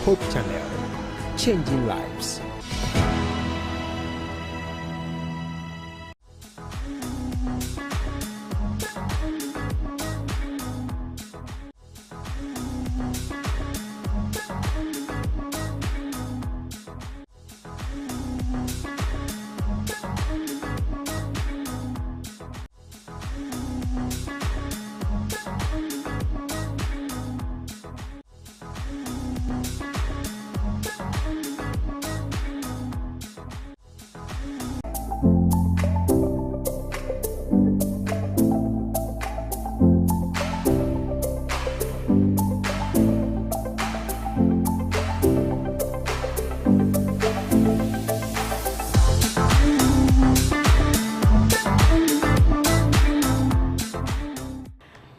Hope Channel, changing lives.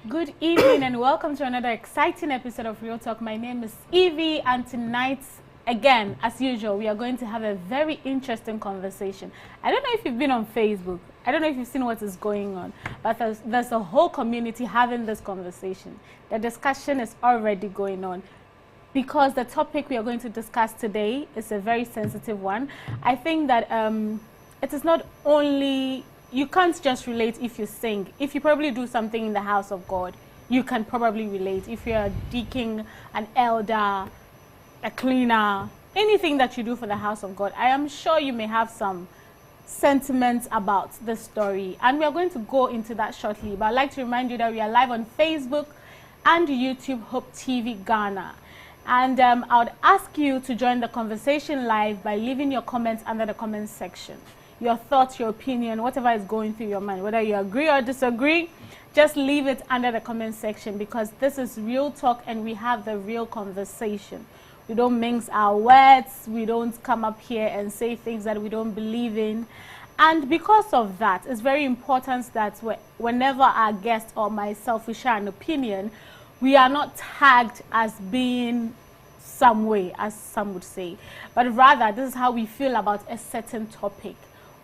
Good evening and welcome to another exciting episode of Real Talk. My name is Evie, and tonight, again, as usual, we are going to have a very interesting conversation. I don't know if you've been on Facebook. I don't know if you've seen what is going on, but there's a whole community having this conversation. The discussion is already going on because the topic we are going to discuss today is a very sensitive one. I think that it is not only... You can't just relate if you sing. If you probably do something in the house of God, you can probably relate. If you're a deacon, an elder, a cleaner, anything that you do for the house of God, I am sure you may have some sentiments about this story. And we are going to go into that shortly. But I'd like to remind you that we are live on Facebook and YouTube, Hope TV Ghana. And I would ask you to join the conversation live by leaving your comments under the comments section. Your thoughts, your opinion, whatever is going through your mind, whether you agree or disagree, just leave it under the comment section, because this is real talk and we have the real conversation. We don't mince our words. We don't come up here and say things that we don't believe in. And because of that, it's very important that whenever our guest or myself we share an opinion, we are not tagged as being some way, as some would say, but rather this is how we feel about a certain topic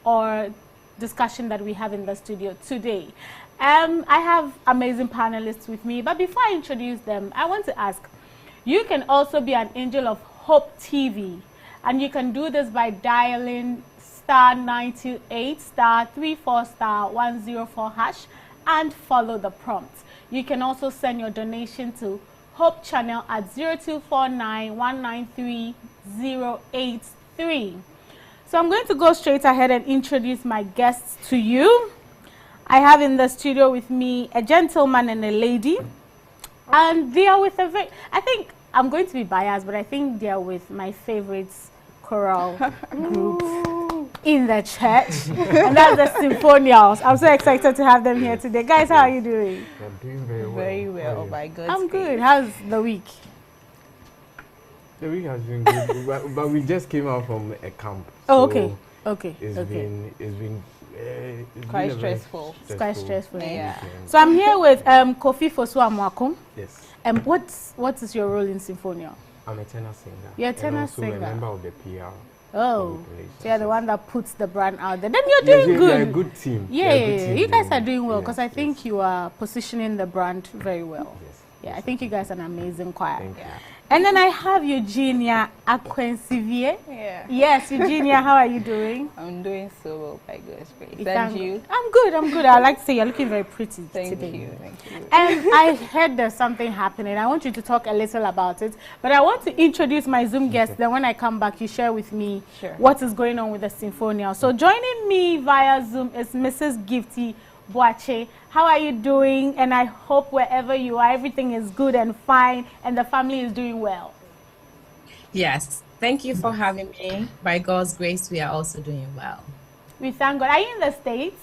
or discussion that we have in the studio today. I have amazing panelists with me, but before I introduce them, I want to ask, you can also be an angel of Hope TV, and you can do this by dialing *928 *34 *104 hash and follow the prompt. You can also send your donation to Hope Channel at 0249 193 083. So I'm going to go straight ahead and introduce my guests to you. I have in the studio with me a gentleman and a lady. And they are with a very... I think I'm going to be biased, but I think they are with my favorite choral group in the church. And that's the Symphonials. I'm so excited to have them here today. Guys, how are you doing? I'm doing very well. Very well, by God's I'm good. grace. How's the week? The week has been good, but we just came out from a camp. Oh, so okay. Okay. It's okay. been Quite been a very stressful. It's quite stressful. Yeah. weekend. So I'm here with Kofi Fosu-Amwakum. Yes, What is your role in Symphonia? I'm a tenor singer. You're a tenor and also singer. a member of the PR. Oh, relations. so you're the one that puts the brand out there. Then you're Yes, doing we are a good. good team. We Yeah, are a good team you guys are doing well, because yes, I think yes, you are positioning the brand very well. Yes. Yeah, I think you guys are an amazing choir. Thank you. Yeah. And then I have Eugenia Akwensivier. Yeah. Yes, Eugenia, how are you doing? I'm doing so well, by God's grace. You Thank thank- you. I'm good. I like to say you're looking very pretty Thank today. you. Thank you. And I heard there's something happening. I want you to talk a little about it. But I want to introduce my Zoom guest. Then when I come back, you share with me Sure. what is going on with the Symphonia. So joining me via Zoom is Mrs. Gifty Boache. How are you doing? And I hope wherever you are, everything is good and fine and the family is doing well. Yes, thank you for having me. By God's grace, we are also doing well. We thank God. Are you in the States?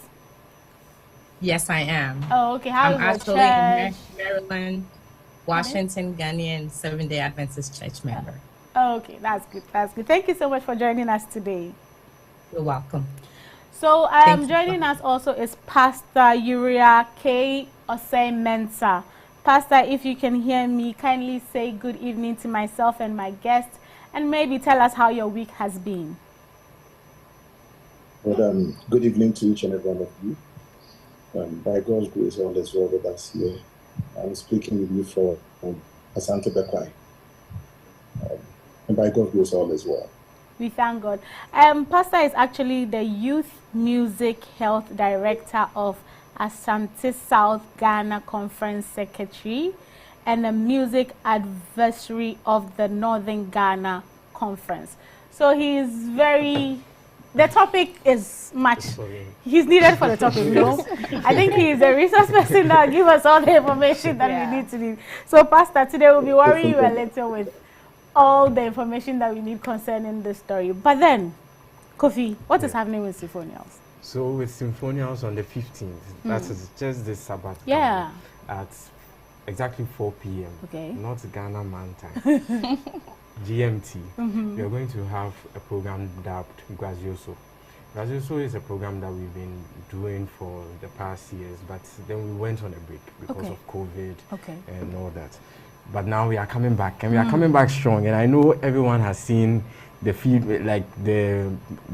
Yes, I am. Oh, okay. How I'm is the actually in church? Maryland, Washington, Ghanaian Seventh-day Adventist Church member. Oh, okay, that's good. That's good. Thank you so much for joining us today. You're welcome. So Thank you. joining us also is Pastor Uriah K. Osei Mensah. Pastor, if you can hear me, kindly say good evening to myself and my guest, and maybe tell us how your week has been. Well, good evening to each and every one of you. By God's grace, all is well with us here. I'm speaking with you from Asante Bekwai. And by God's grace, all is well. We thank God. Pastor is actually the Youth Music Health Director of Asante South Ghana Conference Secretary and the Music Advisory of the Northern Ghana Conference. So he is very... The topic is much. He's needed for the topic, no? I think he is the resource person that will give us all the information that we need to need. So, Pastor, today we'll be worrying you a little with all the information that we need concerning this story. But then, Kofi, what is happening with Symphonials? So with Symphonials on the 15th, that is just this Sabbath. Yeah. At exactly 4 p.m. Okay. Not Ghana man time. GMT. We are going to have a program dubbed Grazioso. Grazioso is a program that we've been doing for the past years, but then we went on a break because of COVID and all that. But now we are coming back, and we are coming back strong. And I know everyone has seen the feedback, like the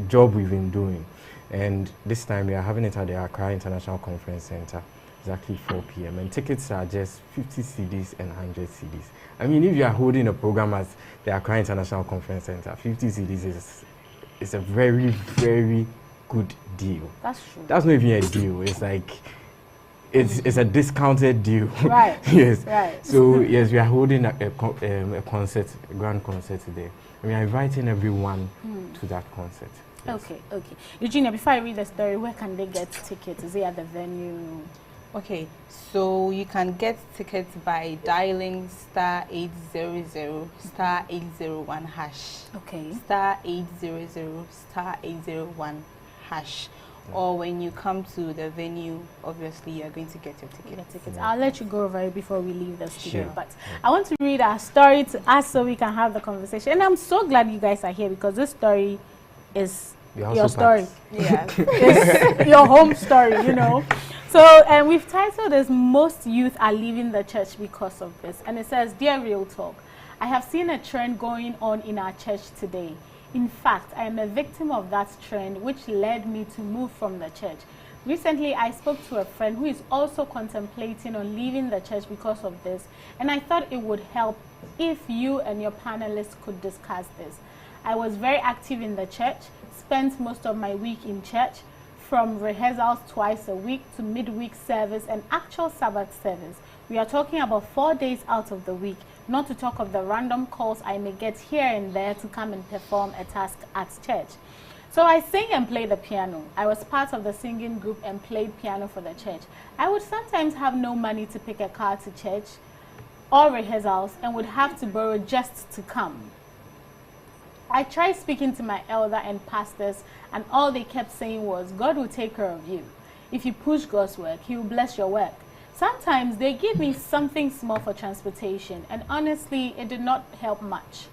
job we've been doing. And this time we are having it at the Accra International Conference Center, exactly 4 p.m. And tickets are just 50 cedis and 100 cedis. I mean, if you are holding a program at the Accra International Conference Center, 50 cedis is a very, very good deal. That's true. That's not even a deal. It's like, it's a discounted deal. Right. Yes. Right. So, yes, we are holding a concert, a grand concert today. And we are inviting everyone to that concert. Yes. Okay. Eugenia, before I read the story, where can they get tickets? Is it at the venue? Okay, so you can get tickets by dialing *800 *801 hash. Okay. *800 *801 hash. Or when you come to the venue, obviously you're going to get your tickets. I'll let you go over it before we leave the studio. Sure. But I want to read our story to us so we can have the conversation. And I'm so glad you guys are here because this story is your story. Yeah. It's your home story, you know. So we've titled this, Most Youth Are Leaving the Church Because of This. And it says, Dear Real Talk, I have seen a trend going on in our church today. In fact, I am a victim of that trend, which led me to move from the church. Recently, I spoke to a friend who is also contemplating on leaving the church because of this, and I thought it would help if you and your panelists could discuss this. I was very active in the church, spent most of my week in church, from rehearsals twice a week to midweek service and actual Sabbath service. We are talking about 4 days out of the week, not to talk of the random calls I may get here and there to come and perform a task at church. So I sing and play the piano. I was part of the singing group and played piano for the church. I would sometimes have no money to pick a car to church or rehearsals and would have to borrow just to come. I tried speaking to my elder and pastors, and all they kept saying was, God will take care of you. If you push God's work, He will bless your work. Sometimes they give me something small for transportation, and honestly, it did not help much.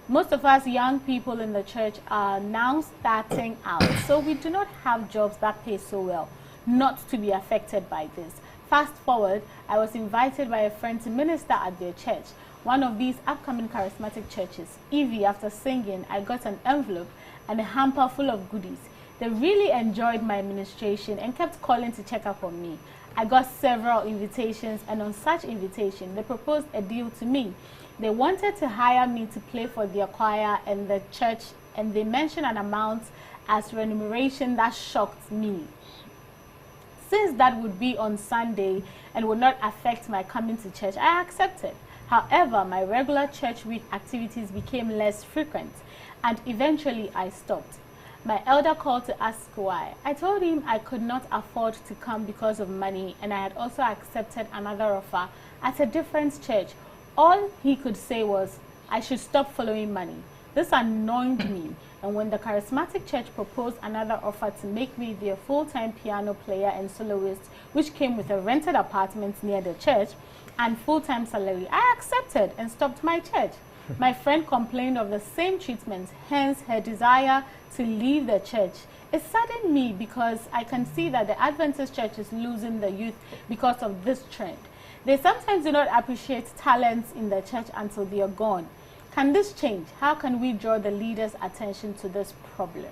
Most of us young people in the church are now starting out, so we do not have jobs that pay so well, not to be affected by this. Fast forward, I was invited by a friend to minister at their church, one of these upcoming charismatic churches. Evie, after singing, I got an envelope and a hamper full of goodies. They really enjoyed my administration and kept calling to check up on me. I got several invitations, and on such invitation, they proposed a deal to me. They wanted to hire me to play for their choir and the church, and they mentioned an amount as remuneration that shocked me. Since that would be on Sunday and would not affect my coming to church, I accepted. However, my regular church week activities became less frequent, and eventually I stopped. My elder called to ask why. I told him I could not afford to come because of money, and I had also accepted another offer at a different church. All he could say was, I should stop following money. This annoyed me, and when the charismatic church proposed another offer to make me their full-time piano player and soloist, which came with a rented apartment near the church and full-time salary, I accepted and stopped my church. My friend complained of the same treatment, hence her desire to leave the church. It saddened me because I can see that the Adventist church is losing the youth because of this trend. They sometimes do not appreciate talents in the church until they are gone. Can this change? How can we draw the leaders' attention to this problem?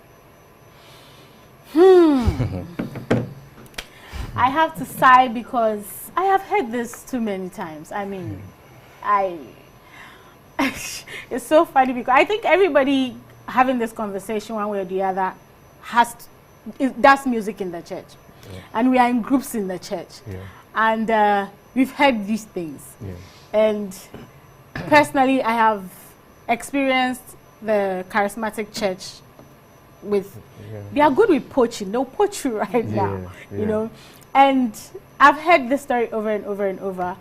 I have to sigh because I have heard this too many times. I mean, it's so funny because I think everybody having this conversation one way or the other does music in the church. Yeah. And we are in groups in the church. Yeah. And we've heard these things. Yeah. And personally, I have experienced the charismatic church with, they are good with poaching. They'll poach you right now, you know. And I've heard this story over and over and over.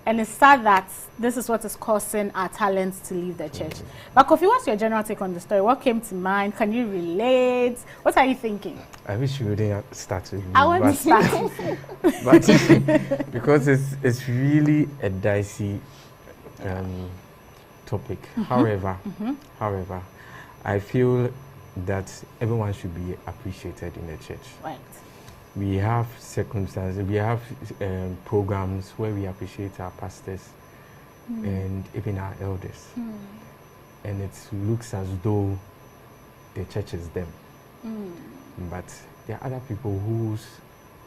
And it's sad that this is what is causing our talents to leave the church. But Kofi, what's your general take on the story? What came to mind? Can you relate? What are you thinking? I wish you wouldn't start with me. I want to start with you. But because it's really a dicey topic. However, I feel that everyone should be appreciated in the church. Right. We have circumstances, we have programs where we appreciate our pastors and even our elders. And it looks as though the church is them. But there are other people whose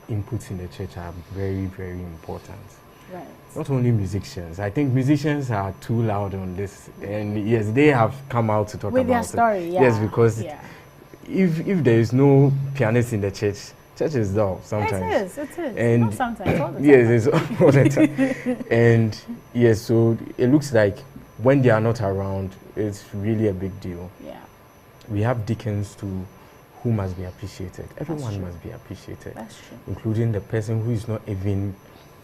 inputs in the church are very, very important. Right. Not only musicians. I think musicians are too loud on this. And yes, they have come out to talk about their story, it. Yes, because if there is no pianist in the church is dull sometimes. It is. And not sometimes, all the time. Yes, it's all the time. And yes, so it looks like when they are not around, it's really a big deal. Yeah. We have deacons too, who must be appreciated. Everyone must be appreciated. That's true. Including the person who is not even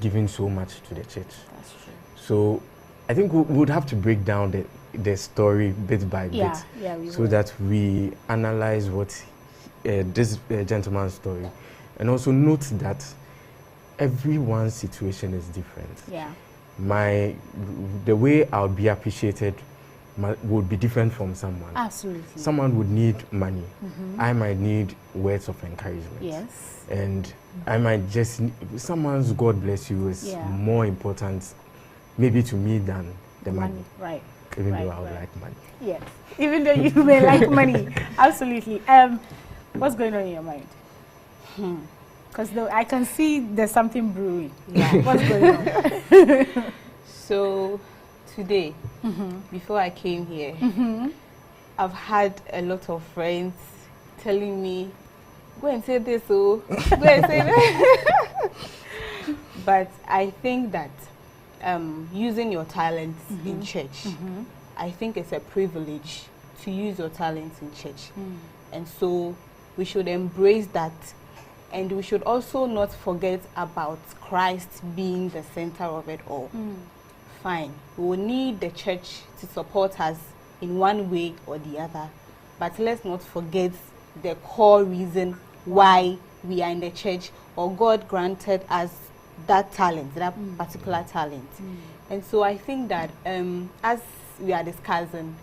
giving so much to the church. That's true. So I think we would have to break down the story bit by bit, so that we analyze what this gentleman's story, and also note that everyone's situation is different. Yeah. The way I'll be appreciated would be different from someone. Absolutely. Someone would need money. I might need words of encouragement. Yes. And I might just someone's God bless you is more important maybe to me than the money. Right. Even though I would like money. Yes. Even though you may like money. Absolutely. What's going on in your mind? Because I can see there's something brewing. Yeah. What's going on? So today, before I came here, I've had a lot of friends telling me, go and say this, go and say that. But I think that using your talents in church, I think it's a privilege to use your talents in church. And so we should embrace that, and we should also not forget about Christ being the center of it all. Fine, we will need the church to support us in one way or the other, but let's not forget the core reason why we are in the church, or God granted us that talent, that particular talent. And so I think that as we are discussing,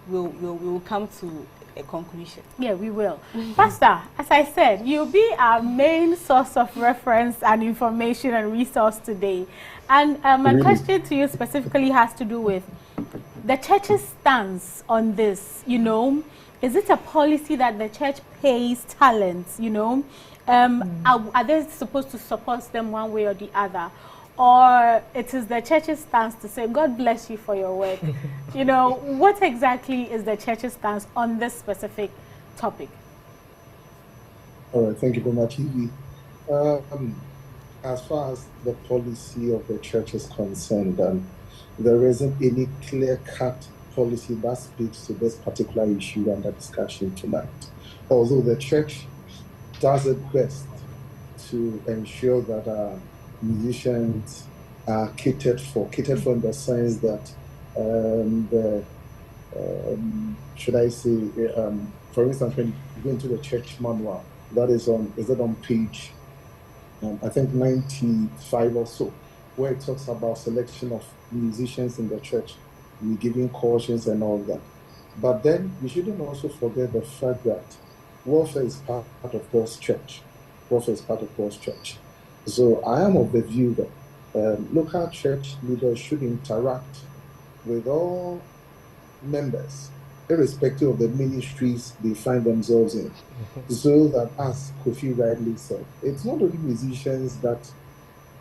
we'll come to a conclusion. Yeah, we will. Pastor, as I said, you'll be our main source of reference and information and resource today. And my question to you specifically has to do with the church's stance on this. You know, is it a policy that the church pays talents? You know, are they supposed to support them one way or the other? Or it is the church's stance to say, God bless you for your work. You know, what exactly is the church's stance on this specific topic? All right, thank you very much, Evie. As far as the policy of the church is concerned, there isn't any clear-cut policy that speaks to this particular issue under discussion tonight. Although the church does its best to ensure that musicians are catered for in the sense that should I say, for instance, when you go into the church manual, that is on page, I think 95 or so, where it talks about selection of musicians in the church, we giving cautions and all that. But then we shouldn't also forget the fact that warfare is part of God's church. Warfare is part of God's church. So I am of the view that local church leaders should interact with all members, irrespective of the ministries they find themselves in. So that, as Kofi rightly said, it's not only musicians that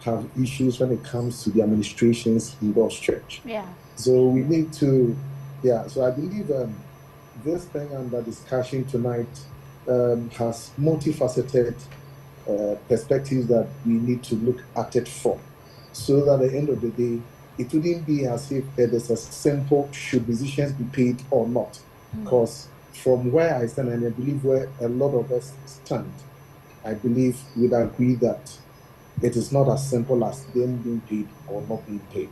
have issues when it comes to the administrations in God's church. Yeah. So we need to Yeah, so I believe this thing under discussion tonight has multifaceted perspectives that we need to look at it from. So that at the end of the day, it wouldn't be as if it is a simple should musicians be paid or not. Because from where I stand, and I believe where a lot of us stand, I believe we'd agree that it is not as simple as them being paid or not being paid.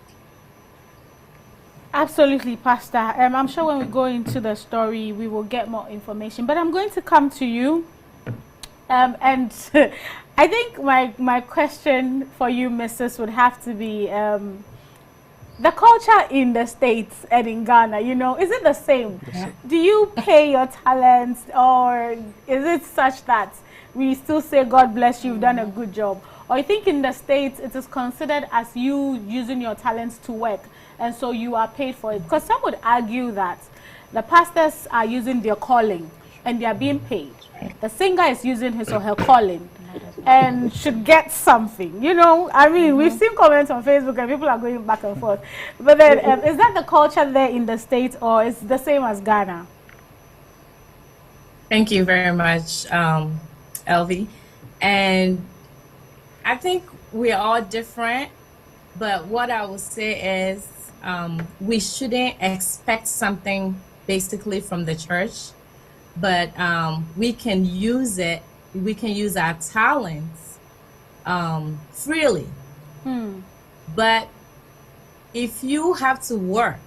Absolutely, Pastor. I'm sure when we go into the story, we will get more information. But I'm going to come to you. And I think my question for you, Mrs., would have to be the culture in the States and in Ghana, is it the same? Yeah. Do you pay your talents, or is it such that we still say, God bless you, you've done a good job? Or I think in the States, it is considered as you using your talents to work, and so you are paid for it. Because some would argue that the pastors are using their calling and they are being paid. The singer is using his or her calling and should get something. We've seen comments on Facebook and people are going back and forth. But then, is that the culture there in the States, or is it the same as Ghana? Thank you very much, Elvie. And I think we're all different, but what I would say is we shouldn't expect something basically from the church, but we can use it. We can use our talents freely. But if you have to work,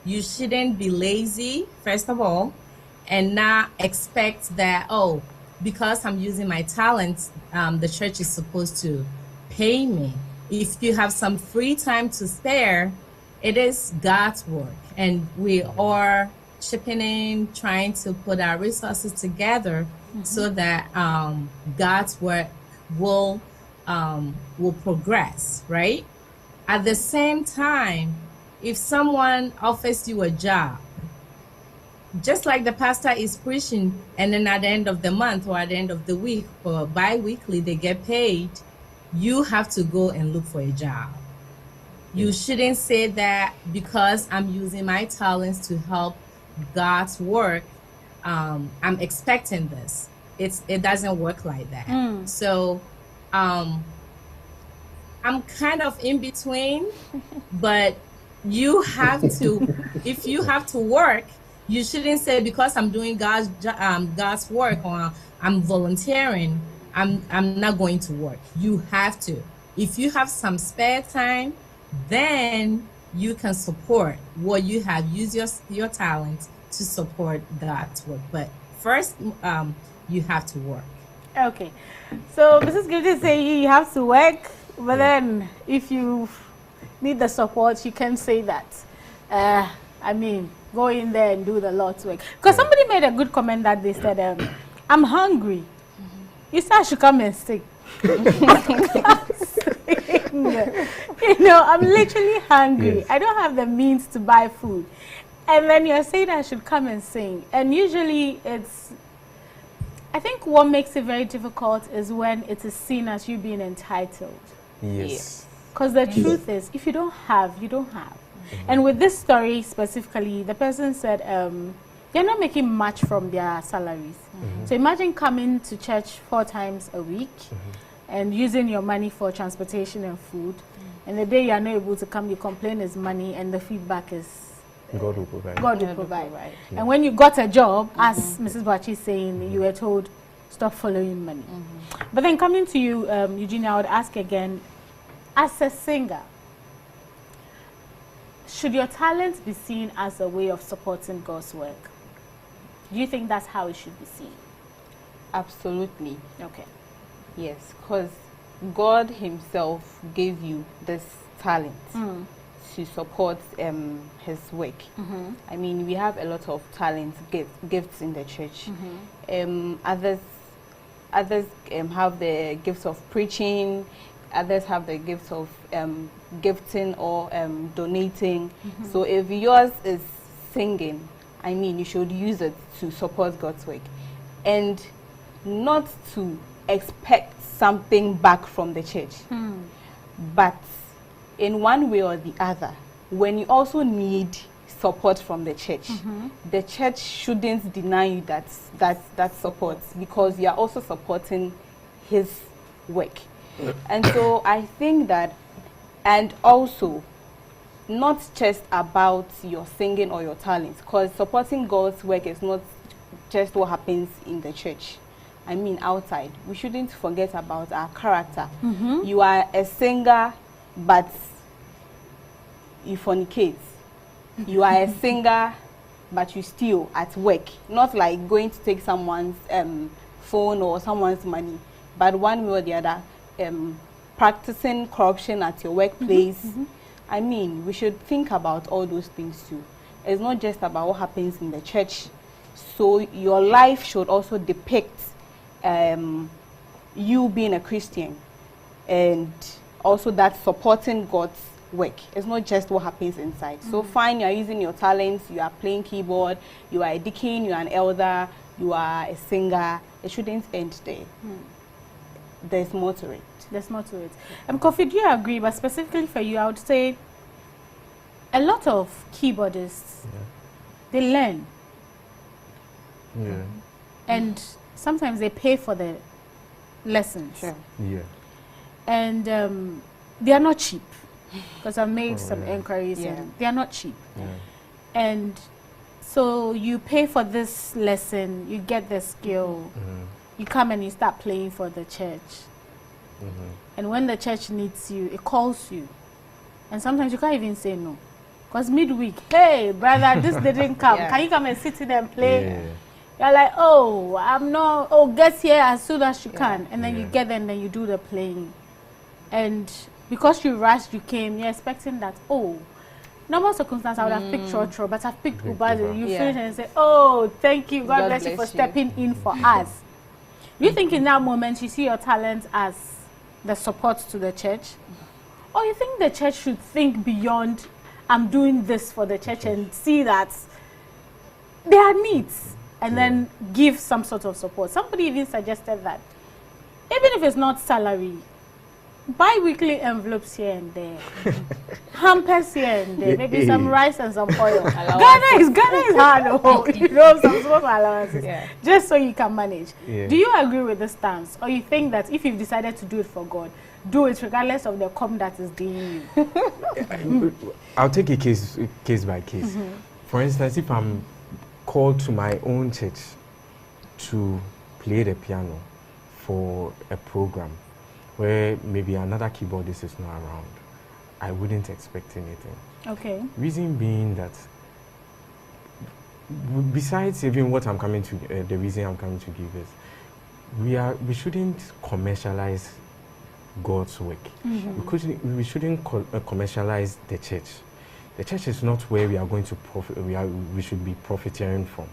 you shouldn't be lazy, first of all, and not expect that, because I'm using my talents, the church is supposed to pay me. If you have some free time to spare, it is God's work, and we are chipping in, trying to put our resources together so that God's work will progress, right? At the same time, if someone offers you a job, just like the pastor is preaching, and then at the end of the month or at the end of the week or bi-weekly they get paid, you have to go and look for a job. You shouldn't say that because I'm using my talents to help God's work, I'm expecting this. It doesn't work like that. So I'm kind of in between, but you have to, if you have to work, you shouldn't say because I'm doing God's work or I'm volunteering, I'm not going to work. You have to. If you have some spare time, then you can support what you have. Use your talent to support God's work. But first, you have to work. Okay. So Mrs. Gildy say you have to work, but then if you need the support, you can say that. Go in there and do the Lord's work. Because somebody made a good comment that they said, I'm hungry. You said I should come and sing. I'm literally hungry. Yes. I don't have the means to buy food. And then you're saying I should come and sing. And usually I think what makes it very difficult is when it is seen as you being entitled. Yes. Because the truth is, if you don't have, you don't have. And with this story specifically, the person said they're not making much from their salaries. So imagine coming to church 4 times a week and using your money for transportation and food. And the day you are not able to come, you complain is money, and the feedback is God will provide. God will provide. And when you got a job, as Mrs. Bachi is saying, you were told, stop following money. But then coming to you, Eugenia, I would ask again, as a singer, should your talents be seen as a way of supporting God's work? Do you think that's how it should be seen? Absolutely. Okay. Yes, because God himself gave you this talent to support his work. We have a lot of talents, gifts in the church. Others have the gifts of preaching. Others have the gifts of gifting or donating. So if yours is singing, you should use it to support God's work and not to expect something back from the church. But in one way or the other, when you also need support from the church. The church shouldn't deny you that support, because you are also supporting his work. And so I think that, and also not just about your singing or your talents, because supporting God's work is not just what happens in the church. I mean outside. We shouldn't forget about our character. You are a singer, but you fornicate. You are a singer, but you steal at work. Not like going to take someone's phone or someone's money, but one way or the other, practicing corruption at your workplace. I mean, we should think about all those things too. It's not just about what happens in the church. So your life should also depict you being a Christian, and also that supporting God's work. It's not just what happens inside. So fine, you are using your talents, you are playing keyboard, you are a deacon, you are an elder, you are a singer. It shouldn't end there. There's more to it. There's more to it. Kofi, do you agree? But specifically for you, I would say a lot of keyboardists, they learn. And sometimes they pay for the lessons. Sure. And they are not cheap, because I've made some inquiries and they are not cheap. And so you pay for this lesson, you get the skill, you come and you start playing for the church. And when the church needs you, it calls you. And sometimes you can't even say no. Because midweek, hey, brother, this didn't come. Can you come and sit in and play? You're like, oh, I'm not, oh, get here as soon as you can. And then you get there and then you do the playing. And because you rushed, you came, you're expecting that, oh, normal circumstance, I would have picked Church, but I've picked Uber. You finish and say, oh, thank you, God bless you for stepping in for us. Do you think in that moment you see your talent as the support to the church? Or you think the church should think beyond, I'm doing this for the church, and see that there are needs, and then give some sort of support? Somebody even suggested that even if it's not salary, bi-weekly envelopes here and there, hampers here and there, maybe some rice and some oil. Ghana is hard, you know, some small allowances, just so you can manage. Do you agree with this stance, or you think that if you've decided to do it for God, do it regardless of the come that is doing you? I'll take it case by case. For instance, if I'm called to my own church to play the piano for a program where maybe another keyboardist is not around, I wouldn't expect anything. Okay. Reason being that, besides even what I'm coming to, the reason I'm coming to give is, we shouldn't commercialize God's work. We shouldn't commercialize the church. The church is not where we are going to profit. We should be profiteering from,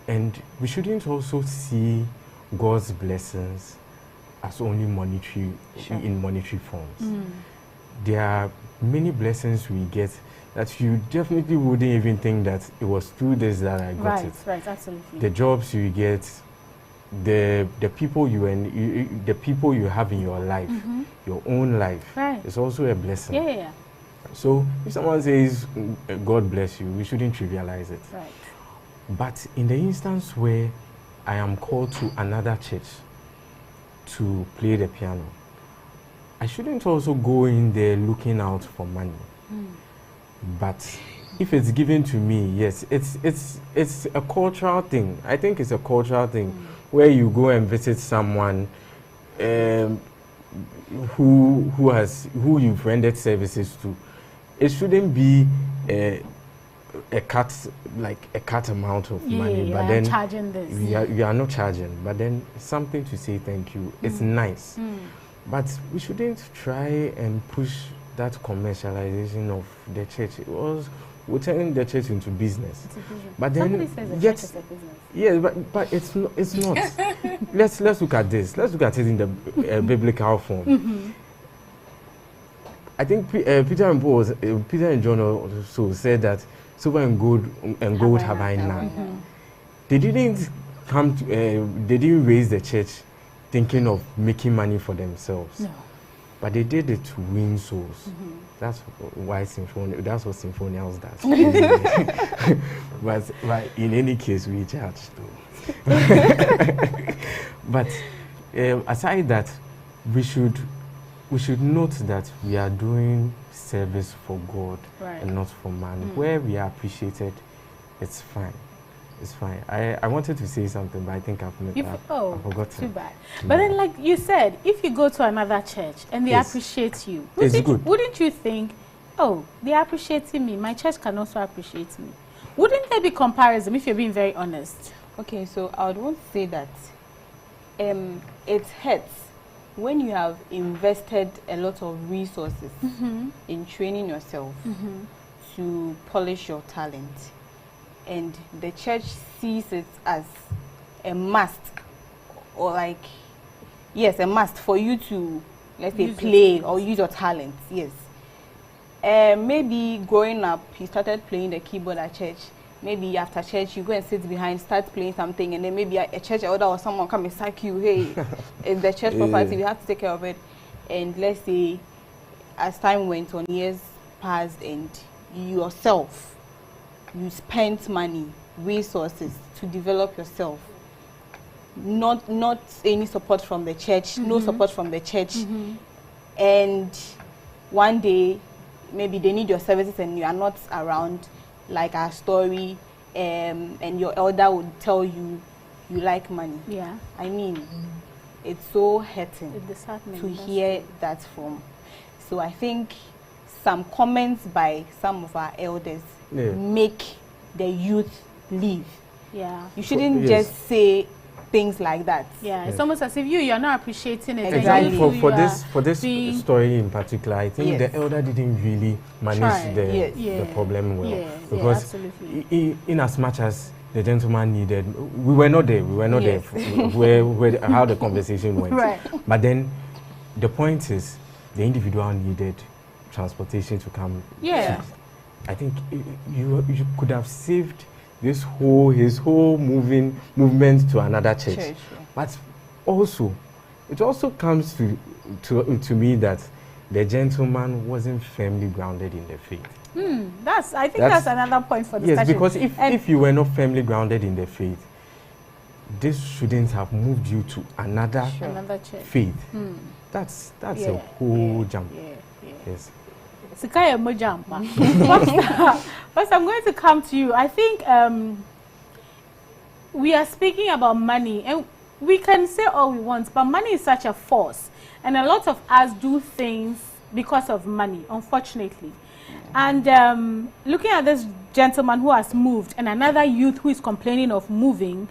and we shouldn't also see God's blessings as only monetary, in monetary forms. There are many blessings we get that you definitely wouldn't even think that it was through this that I got it. Right, absolutely. The jobs you get, the people the people you have in your life, your own life, is also a blessing. So if someone says God bless you, we shouldn't trivialize it. But in the instance where I am called to another church to play the piano, I shouldn't also go in there looking out for money. But if it's given to me, yes, it's a cultural thing. I think it's a cultural thing where you go and visit someone who you've rendered services to. It shouldn't be a cut amount of money, but then charging this. You are not charging, but then something to say thank you. It's nice, but we shouldn't try and push that commercialization of the church. We're turning the church into business. It's a business. But then somebody says the church is a business. Yeah, but it's not. It's not. let's look at this. Let's look at it in the biblical form. I think Peter and John also said that silver and gold have I none. They didn't they didn't raise the church thinking of making money for themselves. No. but they did it to win souls. That's why that's what symphonials does. but in any case, we charge too. But aside that, we should note that we are doing service for God and not for man. Where we are appreciated, it's fine. It's fine. I wanted to say something, but I think I've forgotten. Too bad. But then, like you said, if you go to another church and they appreciate you, wouldn't you think, oh, they're appreciating me, my church can also appreciate me? Wouldn't there be comparison, if you're being very honest? Okay, so I would want to say that it hurts when you have invested a lot of resources in training yourself to polish your talent, and the church sees it as a must, or like, yes, a must for you to, let's say, play or use your talent. Yes. Maybe growing up, you started playing the keyboard at church. Maybe after church, you go and sit behind, start playing something, and then maybe a church elder or someone come and sack you. Hey, it's the church property, we have to take care of it. And let's say, as time went on, years passed, and yourself, you spent money, resources to develop yourself. Not any support from the church, no support from the church. And one day, maybe they need your services and you are not around, like our story, and your elder would tell you like money. Yeah. I mean, it's so hurting to hear that from. So I think some comments by some of our elders make the youth leave. Yeah. You shouldn't just say things like that. Yeah, it's almost as if you're not appreciating it. Exactly. For this story in particular, I think the elder didn't really manage the problem well. Because in as much as the gentleman needed, we were not there where how the conversation went. Right. But then the point is, the individual needed transportation to come. Yeah. I think you could have saved his whole movement to another church. But also, it also comes to me that the gentleman wasn't firmly grounded in the faith. I think that's another point for discussion. Yes, because if you were not firmly grounded in the faith, this shouldn't have moved you to another church. Faith. That's a whole jump. Yes. Sikaya Mojampa. First, I'm going to come to you. I think we are speaking about money, and we can say all we want, but money is such a force, and a lot of us do things because of money, unfortunately. And looking at this gentleman who has moved, and another youth who is complaining of moving,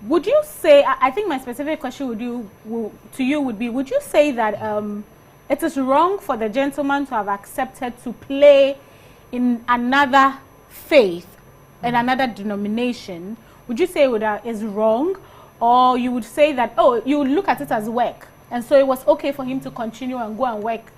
would you say? I think my specific question to you would be: would you say that it is wrong for the gentleman to have accepted to play in another faith, in another denomination? Would you say it is wrong? Or you would say that, you would look at it as work, and so it was okay for him to continue and go and work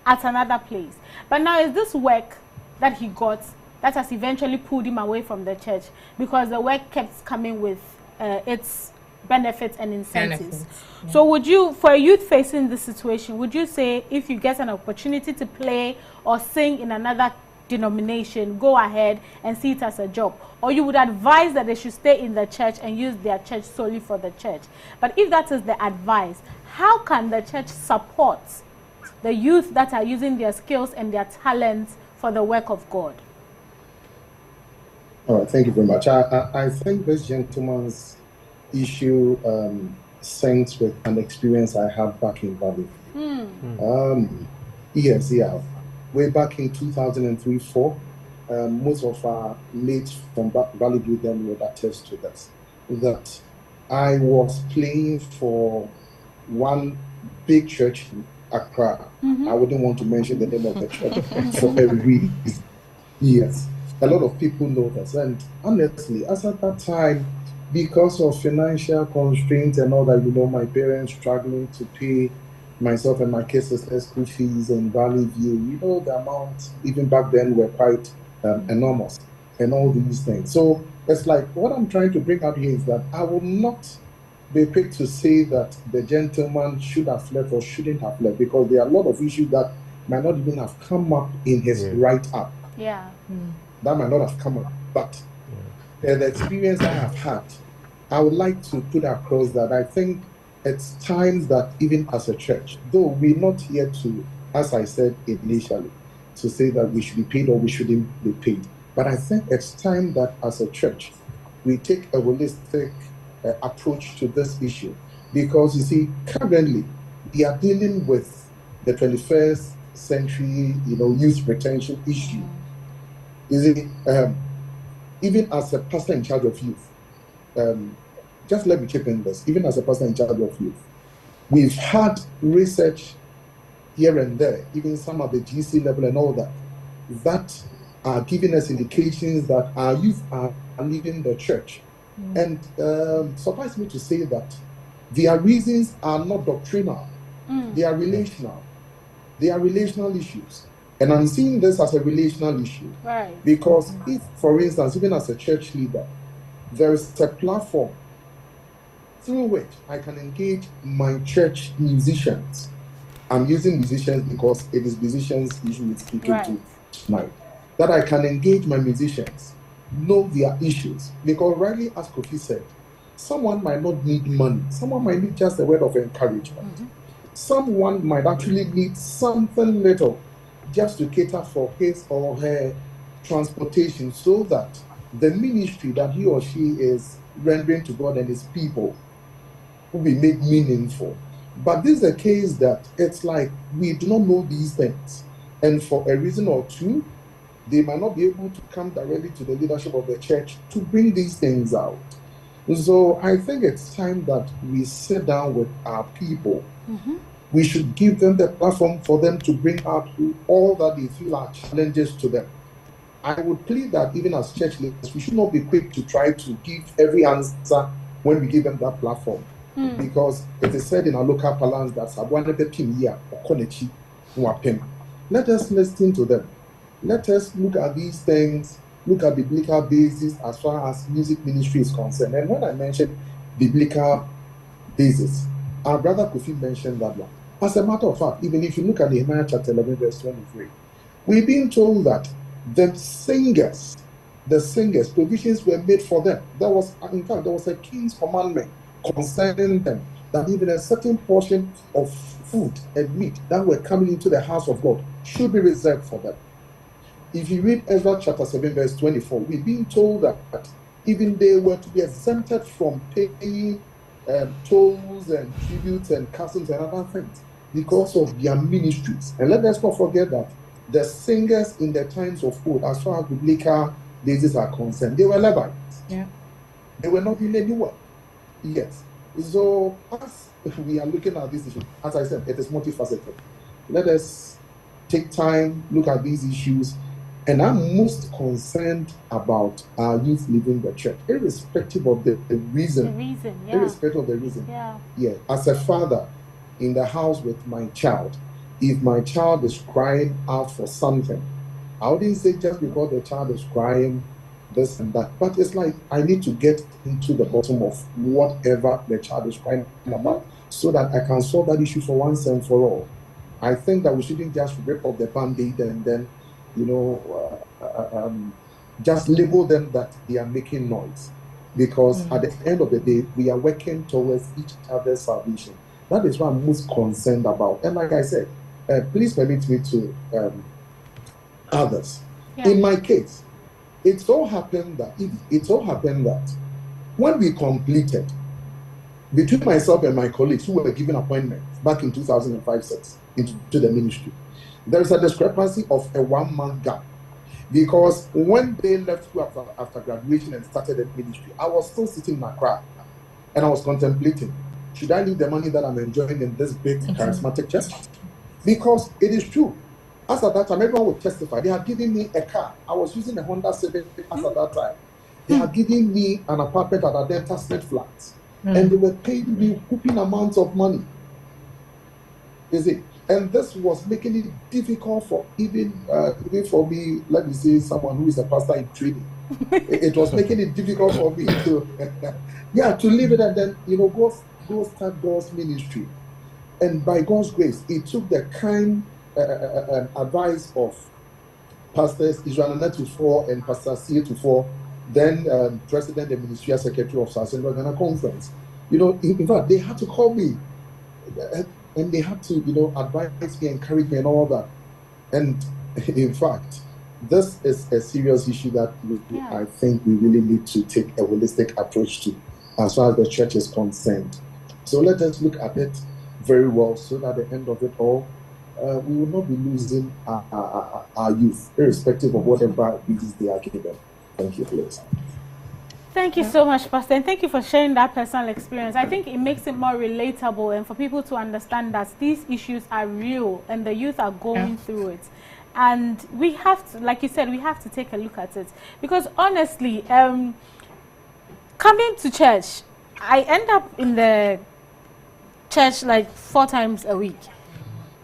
at another place? But now is this work that he got that has eventually pulled him away from the church, because the work kept coming with its benefits and incentives. So would you, for a youth facing this situation, would you say if you get an opportunity to play or sing in another denomination, go ahead and see it as a job? Or you would advise that they should stay in the church and use their church solely for the church? But if that is the advice, how can the church support the youth that are using their skills and their talents for the work of God? All right, thank you very much. I think this gentleman's issue syncs with an experience I had back in Valley. Yes, yeah. Way back in 2003-04, most of our mates from Valley View then would attest to this, that I was playing for one big church in Accra. I wouldn't want to mention the name of the church for a reason. Yes, a lot of people know this, and honestly, as at that time, because of financial constraints and all that, my parents struggling to pay myself and my kids' school fees in Valley View, the amount even back then were quite enormous, and all these things. So it's like, what I'm trying to bring out here is that I will not be quick to say that the gentleman should have left or shouldn't have left, because there are a lot of issues that might not even have come up in his write-up. Yeah. That might not have come up. But the experience I have had, I would like to put across that I think it's times that even as a church, though we're not here to, as I said initially, to say that we should be paid or we shouldn't be paid. But I think it's time that as a church, we take a holistic approach to this issue. Because you see, currently, we are dealing with the 21st century, youth retention issue. You see, even as a pastor in charge of youth, just let me chip in this, even as a pastor in charge of youth, we've had research here and there, even some at the GC level and all that, that are giving us indications that our youth are leaving the church. And suffice me to say that their reasons are not doctrinal, they are relational. They are relational issues. And I'm seeing this as a relational issue. Right. Because if, for instance, even as a church leader, there is a platform through which I can engage my church musicians. I'm using musicians because it is musicians issue we're speaking to tonight. That I can engage my musicians, know their issues. Because rightly, as Kofi said, someone might not need money. Someone might need just a word of encouragement. Someone might actually need something little just to cater for his or her transportation, so that the ministry that he or she is rendering to God and his people will be made meaningful. But this is a case that it's like we do not know these things. And for a reason or two, they might not be able to come directly to the leadership of the church to bring these things out. So I think it's time that we sit down with our people. We should give them the platform for them to bring out all that they feel are challenges to them. I would plead that even as church leaders, we should not be quick to try to give every answer when we give them that platform. Because it is said in our local parlance that let us listen to them. Let us look at these things, look at biblical basis as far as music ministry is concerned. And when I mentioned biblical basis, our brother Kofi mentioned that one. As a matter of fact, even if you look at Nehemiah chapter 11, verse 23, we've been told that the singers, provisions were made for them. There was a king's commandment concerning them, that even a certain portion of food and meat that were coming into the house of God should be reserved for them. If you read Ezra chapter 7, verse 24, we've been told that even they were to be exempted from paying tolls and tributes and customs and other things because of their ministries. And let us not forget that the singers in the times of old, as far as biblical bases are concerned, they were Levites. They were not in anyone. Yes. So as we are looking at this issue, as I said, it is multifaceted. Let us take time, look at these issues. And I'm most concerned about our youth leaving the church, irrespective of the reason. Irrespective of the reason. Yeah. As a father in the house with my child, if my child is crying out for something, I wouldn't say just because the child is crying this and that, but it's like I need to get into the bottom of whatever the child is crying about, so that I can solve that issue for once and for all. I think that we shouldn't just rip off the band-aid and then just label them that they are making noise, because at the end of the day, we are working towards each other's salvation. That is what I'm most concerned about. And like I said, please permit me to others. In my case, it so happened that when we completed, between myself and my colleagues who were given appointments back in 2005-6 into the ministry, there is a discrepancy of a 1 month gap, because when they left school after graduation and started the ministry, I was still sitting in Accra and I was contemplating, should I leave the money that I'm enjoying in this big charismatic church? Because it is true. As at that time, everyone would testify. They had given me a car. I was using a Honda Civic as at that time. They had given me an apartment at a Delta State flat. And they were paying me whooping amounts of money. You see? And this was making it difficult for even for me, let me say, someone who is a pastor in training. It was making it difficult for me to, to leave it and then, go start God's ministry. And by God's grace, it took the kind advice of Pastors Israel Netufo and Pastor C24, then President and Ministerial Secretary of South Central Ghana Conference. In fact, they had to call me. And they had to, advise me, encourage me, and all that. And in fact, this is a serious issue that I think we really need to take a holistic approach to, as far as the church is concerned. So let us look at it very well, so that at the end of it all, we will not be losing our youth, irrespective of whatever reasons they are given. Thank you, please. Thank you so much, Pastor, and thank you for sharing that personal experience. I think it makes it more relatable and for people to understand that these issues are real and the youth are going through it. And we have to, like you said, we have to take a look at it. Because honestly, coming to church, I end up in the church like 4 times a week.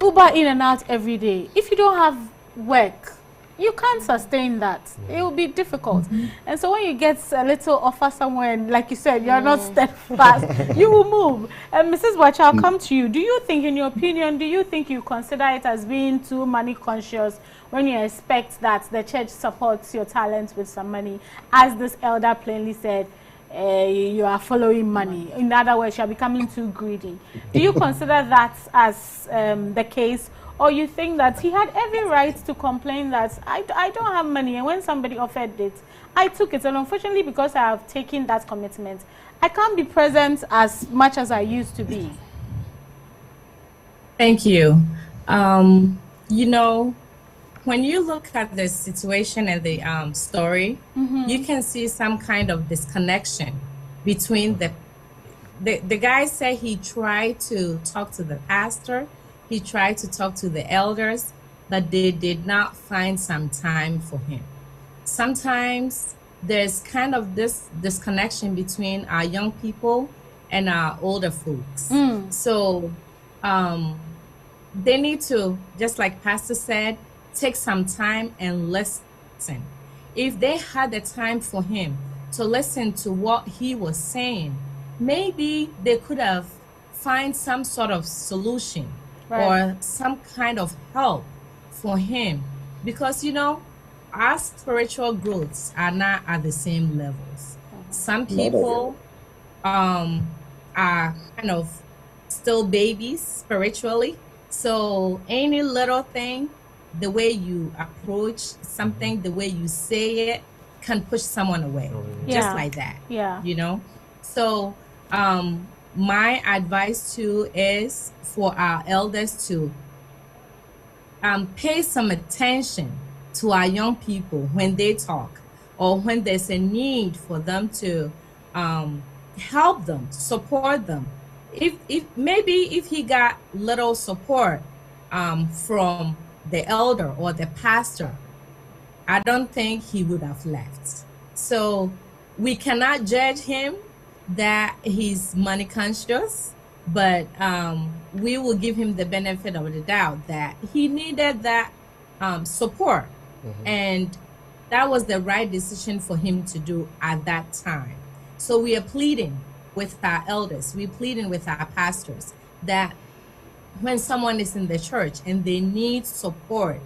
Uber in and out every day. If you don't have work, you can't sustain that. It will be difficult. And so when you get a little offer somewhere, and like you said, you're not steadfast, you will move. And Mrs. Watch, I'll come to you. Do you think, in your opinion, you consider it as being too money conscious when you expect that the church supports your talent with some money? As this elder plainly said, you are following money. In other words, you are becoming too greedy. Do you consider that as the case? Or you think that he had every right to complain that I don't have money, and when somebody offered it, I took it, and unfortunately because I have taken that commitment, I can't be present as much as I used to be? Thank you. When you look at the situation and the story, you can see some kind of disconnection between the guy said he tried to talk to the pastor. He tried to talk to the elders, but they did not find some time for him. Sometimes there's kind of this disconnection between our young people and our older folks. So they need to, just like Pastor said, take some time and listen. If they had the time for him to listen to what he was saying, maybe they could have find some sort of solution. Or some kind of help for him, because our spiritual growths are not at the same levels. Some people are kind of still babies spiritually, so any little thing, the way you approach something, the way you say it, can push someone away, just like that. So my advice too is for our elders to pay some attention to our young people when they talk, or when there's a need for them to help them, support them. If he got little support from the elder or the pastor, I don't think he would have left. So we cannot judge him that he's money conscious, but we will give him the benefit of the doubt that he needed that support, and that was the right decision for him to do at that time. So we are pleading with our elders, we're pleading with our pastors that when someone is in the church and they need support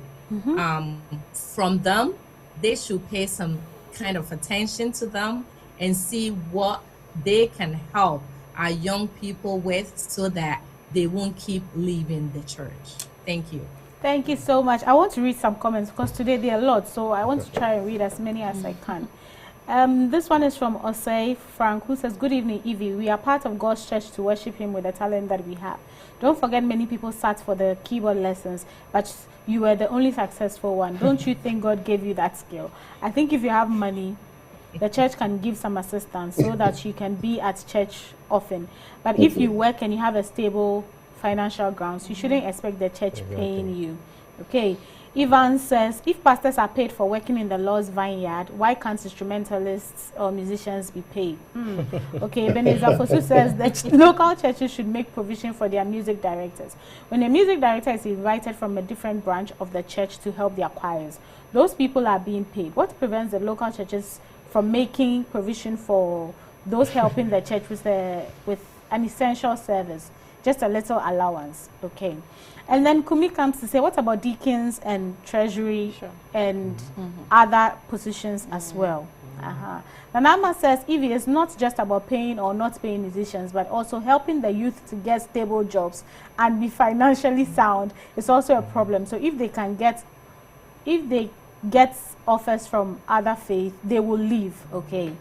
from them, they should pay some kind of attention to them and see what they can help our young people with, so that they won't keep leaving the church. Thank you. Thank you so much. I want to read some comments because today there are a lot, so I want to try and read as many as I can. This one is from Osei Frank, who says, "Good evening, Evie. We are part of God's church to worship him with the talent that we have. Don't forget many people sat for the keyboard lessons, but you were the only successful one. Don't you think God gave you that skill? I think if you have money, the church can give some assistance so that you can be at church often. But if you work and you have a stable financial grounds, you shouldn't expect the church paying you." Okay. Ivan says, if pastors are paid for working in the Lord's vineyard, why can't instrumentalists or musicians be paid? Okay, Ebenezer Fosu says that local churches should make provision for their music directors. When a music director is invited from a different branch of the church to help their choirs, those people are being paid. What prevents the local churches from making provision for those helping the church with an essential service? Just a little allowance, okay. And then Kumi comes to say, what about deacons and treasury and other positions as well? Nanama says, Evie, it's not just about paying or not paying musicians, but also helping the youth to get stable jobs and be financially sound is also a problem. So if they get offers from other faith, they will leave, okay.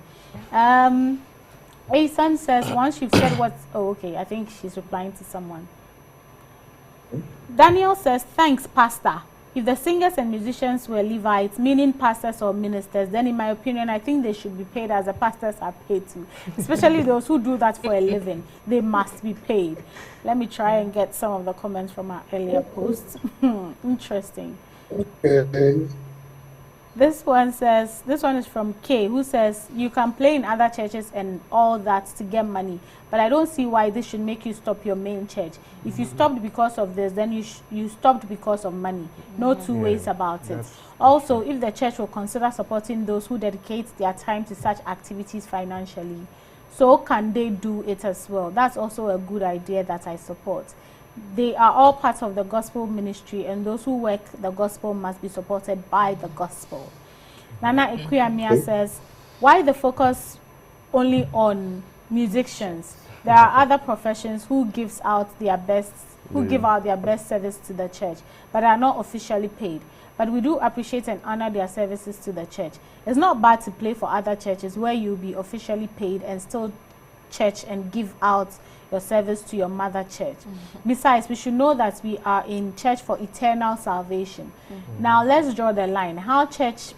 Asan says, once you've said what, I think she's replying to someone. Daniel says, thanks, Pastor. If the singers and musicians were Levites, meaning pastors or ministers, then in my opinion, I think they should be paid as the pastors are paid to. Especially those who do that for a living. They must be paid. Let me try and get some of the comments from our earlier posts. Interesting. This one is from Kay, who says, you can play in other churches and all that to get money, but I don't see why this should make you stop your main church. If you stopped because of this, then you stopped because of money. No two ways about it. Also, if the church will consider supporting those who dedicate their time to such activities financially, so can they do it as well? That's also a good idea that I support. They are all part of the gospel ministry, and those who work the gospel must be supported by the gospel. Nana Ekwiyamia says, why the focus only on musicians? There are other professions who give out their best service to the church, but are not officially paid. But we do appreciate and honor their services to the church. It's not bad to play for other churches where you'll be officially paid and still church and give out your service to your mother church. Besides, we should know that we are in church for eternal salvation. Now let's draw the line. How church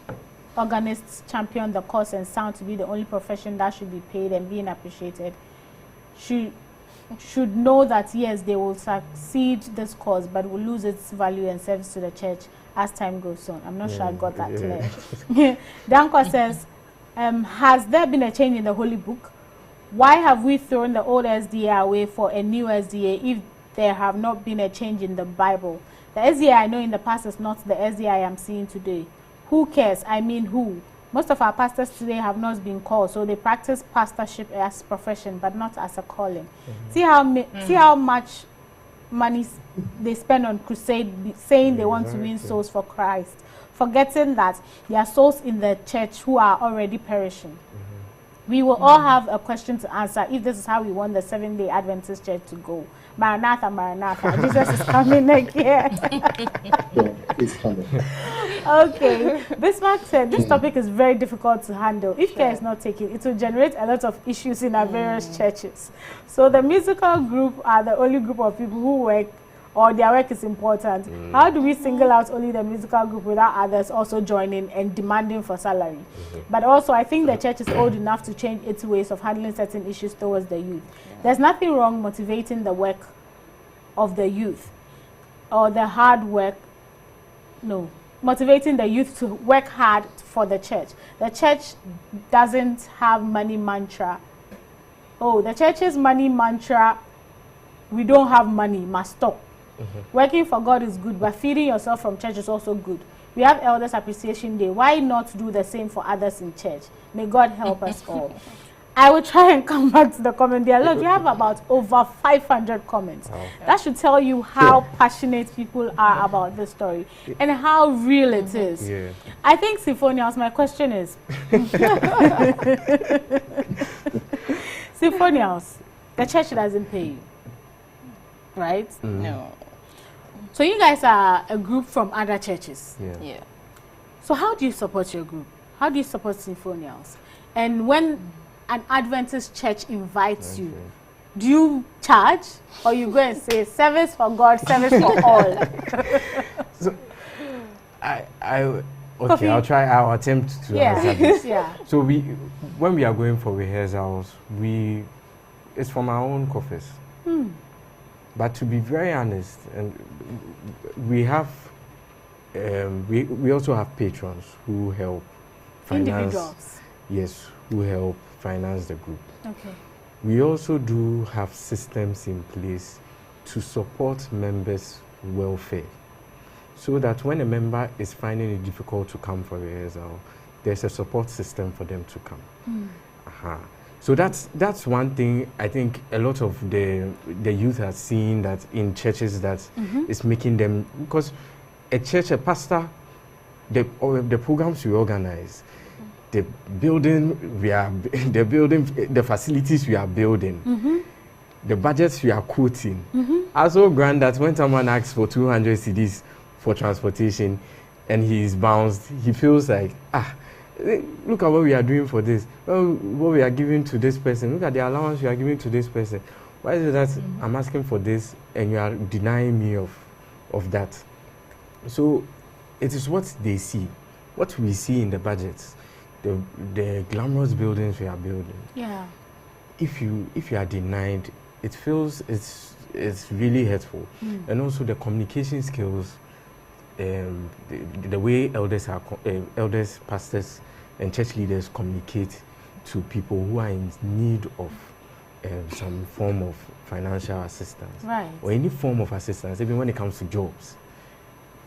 organists champion the cause and sound to be the only profession that should be paid and being appreciated should know that yes, they will succeed this cause, but will lose its value and service to the church as time goes on. I'm not sure I got that clear. Danko says, has there been a change in the Holy Book? Why have we thrown the old SDA away for a new SDA if there have not been a change in the Bible? The SDA I know in the past is not the SDA I am seeing today. Who cares? I mean, who? Most of our pastors today have not been called, so they practice pastorship as profession, but not as a calling. See how much money they spend on crusade, saying they want to win souls for Christ, forgetting that there are souls in the church who are already perishing. We will all have a question to answer if this is how we want the Seventh-day Adventist Church to go. Maranatha, Maranatha. Jesus is coming again. He's coming. Okay. Bismarck said this topic is very difficult to handle. If care is not taken, it will generate a lot of issues in our various churches. So the musical group are the only group of people who work or their work is important. How do we single out only the musical group without others also joining and demanding for salary? But also, I think the church is old enough to change its ways of handling certain issues towards the youth. There's nothing wrong motivating the work of the youth or the hard work. No, motivating the youth to work hard for the church. The church doesn't have money mantra. Oh, the church's money mantra, we don't have money, must stop. Working for God is good, but feeding yourself from church is also good. We have Elders Appreciation Day. Why not do the same for others in church? May God help us all. I will try and come back to the comment there. Look, you have about over 500 comments. That should tell you how passionate people are about this story and how real it is. I think, Symphonials, my question is, Symphonials, the church doesn't pay you, right? No. So you guys are a group from other churches. Yeah. So how do you support your group? How do you support Symphonials? And when an Adventist church invites you, do you charge or you go and say service for God, service for all? So I'll try. I'll attempt to answer this. So when we are going for rehearsals, it's from our own coffers. But to be very honest, and we have we also have patrons who help finance. Individuals. Yes, who help finance the group. Okay. We also do have systems in place to support members' welfare, so that when a member is finding it difficult to come for rehearsal, there's a support system for them to come. So that's one thing I think a lot of the youth are seeing, that in churches that is making them, because a church, a pastor, the programs we organize, the building the facilities we are building, the budgets we are quoting, are so grand that when someone asks for 200 cedis for transportation and he is bounced, he feels like, look at what we are doing for this. Well, what we are giving to this person. Look at the allowance we are giving to this person. Why is it that I'm asking for this and you are denying me of that? So it is what they see, what we see in the budgets, the glamorous buildings we are building. Yeah. If you are denied, it feels it's really hurtful. And also the communication skills, the way elders, pastors, and church leaders communicate to people who are in need of some form of financial assistance, right, or any form of assistance, even when it comes to jobs.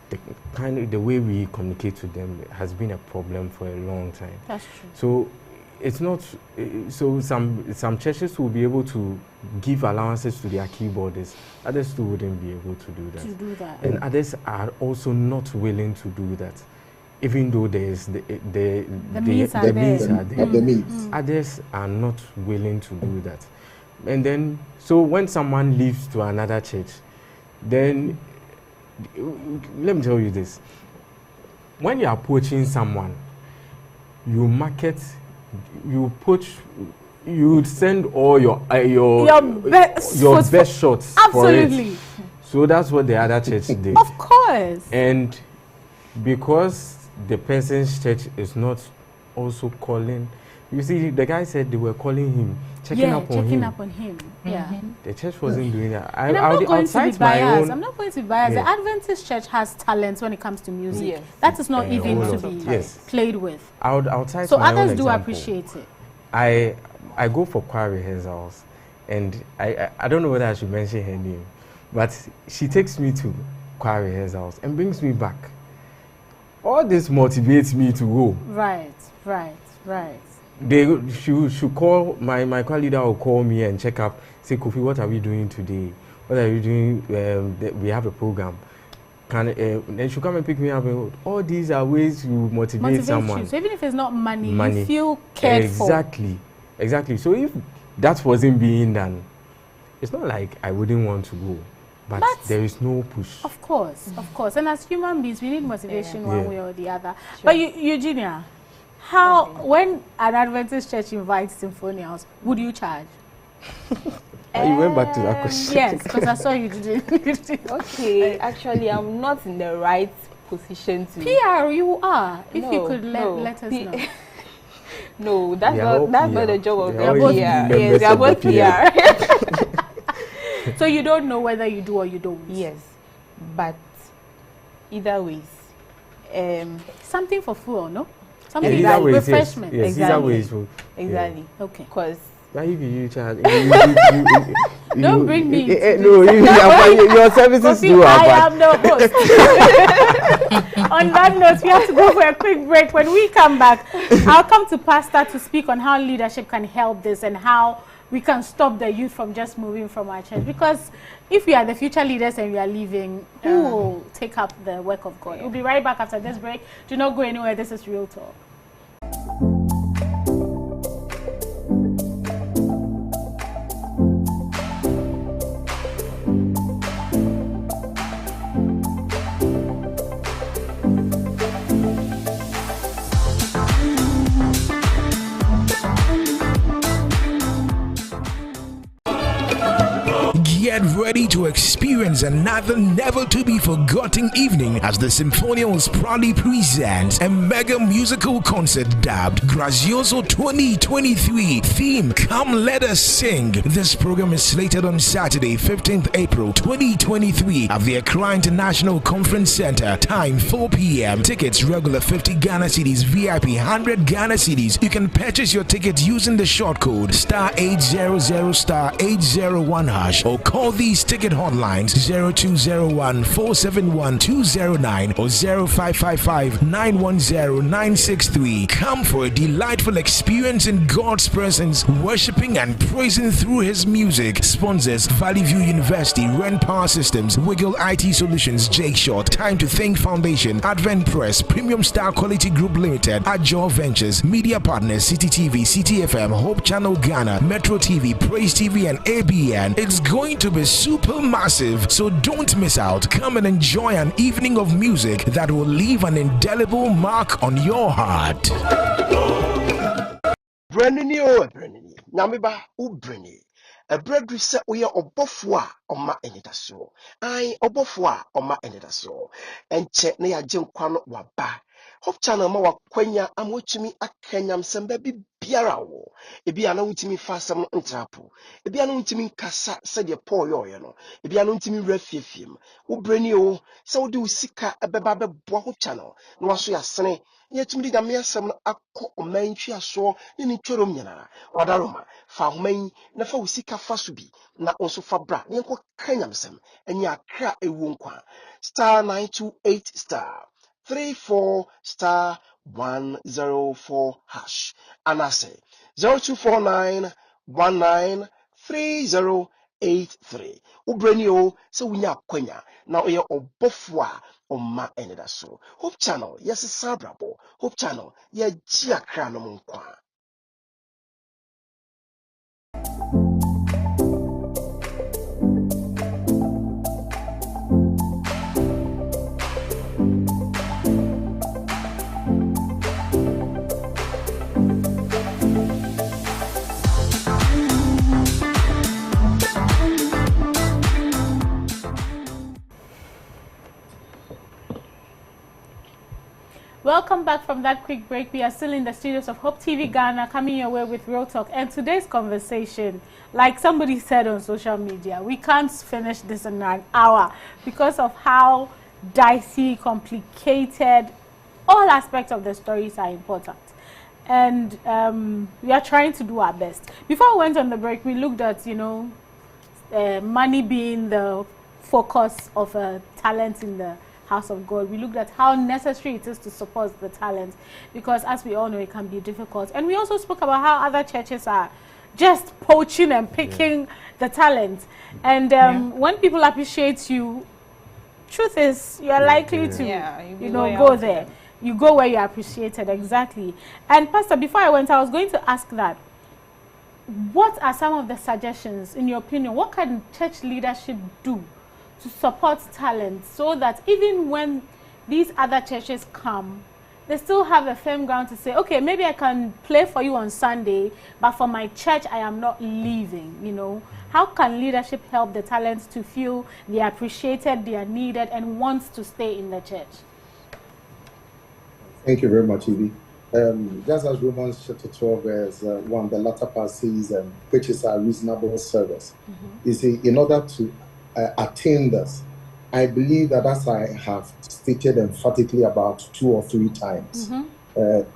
The way we communicate to them has been a problem for a long time. That's true. So it's not. So some churches will be able to give allowances to their keyboardists. Others too wouldn't be able to do that. And others are also not willing to do that, even though there is the means are there. Others are not willing to do that. And then, so when someone leaves to another church, then let me tell you this: when you are poaching someone, you market, you send all your best shots. Absolutely. For it. So that's what the other church did. Of course. And because the person's church is not also calling, you see, the guy said they were calling him, checking up on him. Yeah. The church wasn't doing that. I'm not going to be biased. I'm not going to be biased. The Adventist church has talents when it comes to music. Yes. That is not even to be played with. I'll cite so my others own do example. appreciate it. I go for choir rehearsals, and I don't know whether I should mention her name, but she takes me to choir rehearsals and brings me back. All this motivates me to go. Right. She should call, my choir leader will call me and check up, say, Kofi, what are we doing today? What are you doing? We have a program. And she'll come and pick me up. And all these are ways to motivate someone. You. So even if it's not money, you feel cared for. Exactly. So if that wasn't being done, it's not like I wouldn't want to go. But there is no push. Of course. And as human beings, we need motivation one way or the other. Sure. But Eugenia, when an Adventist church invites symphonials, would you charge? You went back to that question. Yes, because I saw you didn't. Okay, actually, I'm not in the right position to. PR, you are. If you could let us know. No, that's not the job of the PR. Yes, they are both PR. So you don't know whether you do or you don't? Yes, but either ways. Something for food, no? Something like refreshment. Yes, exactly. Exactly. Okay. Because you charge. Don't bring me. Your services do. I am the host. On that note, we have to go for a quick break. When we come back, I'll come to Pastor to speak on how leadership can help this and how we can stop the youth from just moving from our church. Because if we are the future leaders and we are leaving, who will take up the work of God? We'll be right back after this break. Do not go anywhere. This is Real Talk. Get ready to experience another never-to-be-forgotten evening as the Symphonials proudly presents a mega musical concert dubbed Grazioso 2023. Theme, Come Let Us Sing. This program is slated on Saturday, 15th April 2023 at the Accra International Conference Center. Time 4 p.m. Tickets regular 50 Ghana cedis, VIP 100 Ghana cedis. You can purchase your ticket using the short code star 800 star 801 hash or call these ticket hotlines 0201 471 209 or 0555 910 963. Come for a delightful experience in God's presence, worshiping and praising through His music. Sponsors: Valley View University, Ren Power Systems, Wiggle IT Solutions, Jake Short, Time to Think Foundation, Advent Press, Premium Star Quality Group Limited, Agile Ventures, Media Partners, City TV, CTFM, Hope Channel Ghana, Metro TV, Praise TV, and ABN. It's going to be super massive, so don't miss out. Come and enjoy an evening of music that will leave an indelible mark on your heart. Brenny, oh, Brenny, Namiba, Ubrenny. A bread reset we are obofwa on my enitaso. I obofwa on my enitaso. And check near Jim Kwano waba. Hope channel ma kwenya amochimi akenyam sembe bi biara wo. Ebi ana utimi fasam ntrapo. Ebi ana utimi kasa said Paul yo no. Ebi ana utimi refiem. Ubreni o se wodi usika ebeba beboa Hope channel. No waso ya sene. Yetimi da me asem akọ omantwi aso ne ni tworom nyana. Wadaroma fa homan na fa usika faso bi na onso fa bra. Ne enko kanyam sem enya akra ewu nkwa. Star 928 star 34 star 104 hash. And I say 0249 193083. Ubreni o se wunya kwenya na oye obofwa oma eneda so. Hope channel yes sabrabo. Hope channel ye jia krano munkwa. Welcome back from that quick break. We are still in the studios of Hope TV Ghana, coming your way with Real Talk. And today's conversation, like somebody said on social media, we can't finish this in an hour because of how dicey, complicated, all aspects of the stories are important. And we are trying to do our best. Before we went on the break, we looked at, money being the focus of talent in the house of God. We looked at how necessary it is to support the talent because, as we all know, it can be difficult. And we also spoke about how other churches are just poaching and picking the talent. And when people appreciate you, truth is you are likely to go there. You go where you are appreciated. Exactly. And Pastor, before I went, I was going to ask that, what are some of the suggestions, in your opinion, what can church leadership do to support talent so that even when these other churches come, they still have a firm ground to say, okay, maybe I can play for you on Sunday, but for my church, I am not leaving, How can leadership help the talents to feel they are appreciated, they are needed, and wants to stay in the church? Thank you very much, Evie. Just as Romans chapter 12, verse 1, the latter part says, which is a reasonable service. You see, in order to attain this, I believe that, as I have stated emphatically about 2 or 3 times,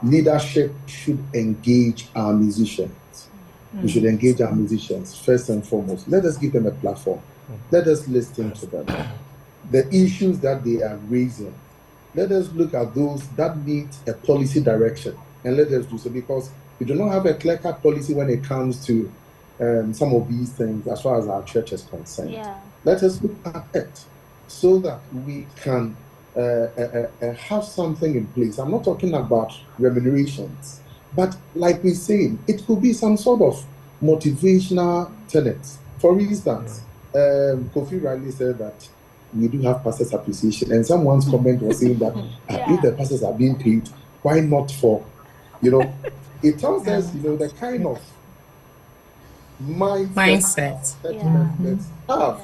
leadership should engage our musicians. We should engage our musicians first and foremost. Let us give them a platform. Let us listen to them. The issues that they are raising, let us look at those that need a policy direction, and let us do so, because we do not have a clear-cut policy when it comes to some of these things as far as our church is concerned. Let us look at it so that we can have something in place. I'm not talking about remunerations, but like we say, it could be some sort of motivational tenets. For instance, Kofi Riley said that we do have pastors appreciation, and someone's comment was saying that if the pastors are being paid, why not for, it tells us, the kind of mindset that Yeah. let's have.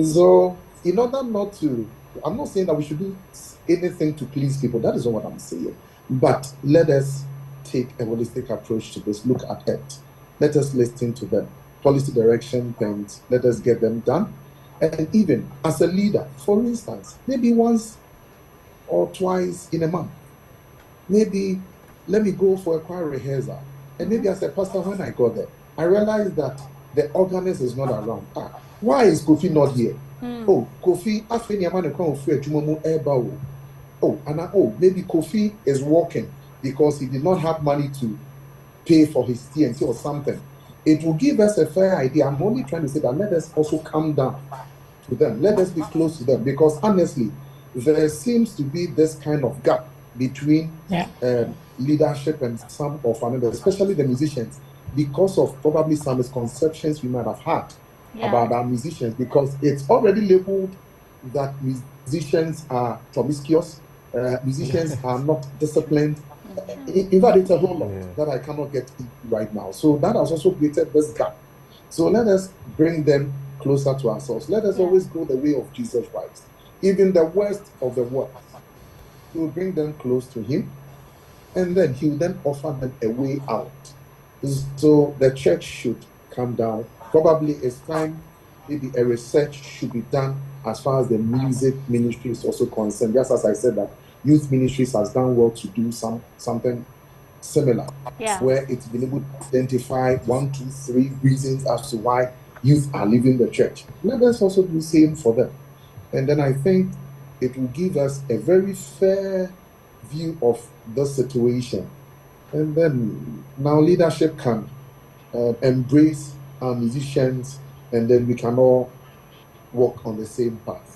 So, in order not to, I'm not saying that we should do anything to please people. That is not what I'm saying. But let us take a holistic approach to this. Look at it. Let us listen to them. Policy direction things. Let us get them done. And even as a leader, for instance, maybe once or twice in a month, maybe let me go for a choir rehearsal. And maybe as a pastor, when I got there, I realized that the organist is not around. Why is Kofi not here? Oh, Kofi, maybe Kofi is working because he did not have money to pay for his TNT or something. It will give us a fair idea. I'm only trying to say that let us also come down to them. Let us be close to them, because honestly, there seems to be this kind of gap between leadership and some of another, especially the musicians, because of probably some misconceptions we might have had about our musicians, because it's already labeled that musicians are promiscuous, musicians are not disciplined. In fact, it's a whole lot that I cannot get into right now. So that has also created this gap. So let us bring them closer to ourselves. Let us always go the way of Jesus Christ. Even the worst of the worst, He will bring them close to Him, and then He will then offer them a way out. So the church should come down. Probably it's time, maybe a research should be done as far as the music ministry is also concerned. Just as I said that youth ministries has done well to do something similar, where it's been able to identify 1, 2, 3 reasons as to why youth are leaving the church. Let us also do the same for them. And then I think it will give us a very fair view of the situation. And then now leadership can embrace our musicians, and then we can all walk on the same path.